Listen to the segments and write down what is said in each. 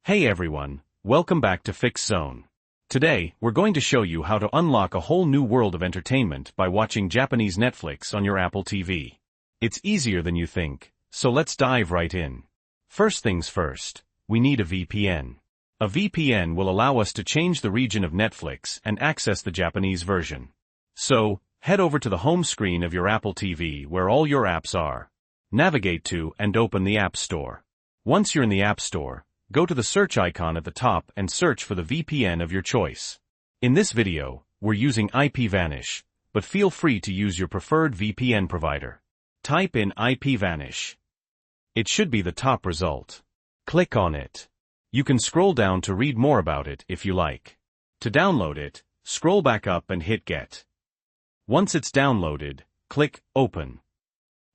Hey everyone, welcome back to Fix Zone. Today, we're going to show you how to unlock a whole new world of entertainment by watching Japanese Netflix on your Apple TV. It's easier than you think, so let's dive right in. First things first, we need a VPN. A VPN will allow us to change the region of Netflix and access the Japanese version. So, head over to the home screen of your Apple TV where all your apps are. Navigate to and open the App Store. Once you're in the App Store, go to the search icon at the top and search for the VPN of your choice. In this video, we're using IPVanish, but feel free to use your preferred VPN provider. Type in IPVanish. It should be the top result. Click on it. You can scroll down to read more about it if you like. To download it, scroll back up and hit Get. Once it's downloaded, click Open.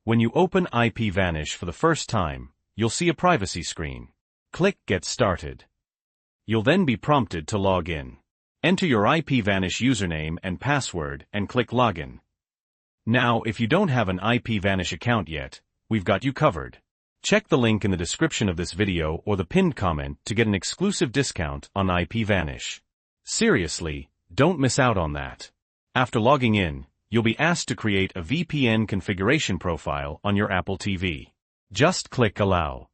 When you open IPVanish for the first time, you'll see a privacy screen. Click Get Started. You'll then be prompted to log in. Enter your IPVanish username and password and click Login. Now, if you don't have an IPVanish account yet, we've got you covered. Check the link in the description of this video or the pinned comment to get an exclusive discount on IPVanish. Seriously, don't miss out on that. After logging in, you'll be asked to create a VPN configuration profile on your Apple TV. Just click Allow.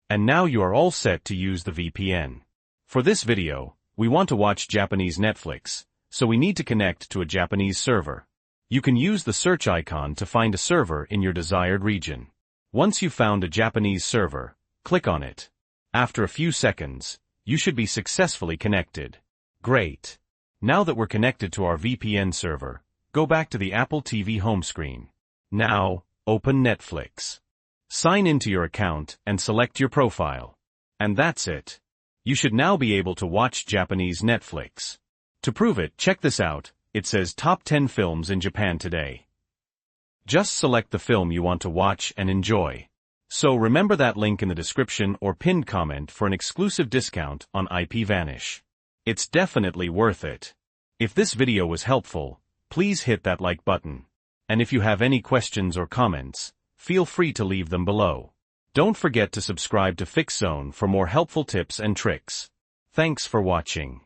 And now you are all set to use the VPN. For this video, we want to watch Japanese Netflix, so we need to connect to a Japanese server. You can use the search icon to find a server in your desired region. Once you've found a Japanese server, click on it. After a few seconds, you should be successfully connected. Great! Now that we're connected to our VPN server, go back to the Apple TV home screen. Now, open Netflix. Sign into your account and select your profile. And that's it. You should now be able to watch Japanese Netflix. To prove it, check this out. It says Top 10 Films in Japan Today. Just select the film you want to watch and enjoy. So remember that link in the description or pinned comment for an exclusive discount on IPVanish. It's definitely worth it. If this video was helpful, please hit that like button. And if you have any questions or comments, feel free to leave them below. Don't forget to subscribe to Fix Zone for more helpful tips and tricks. Thanks for watching.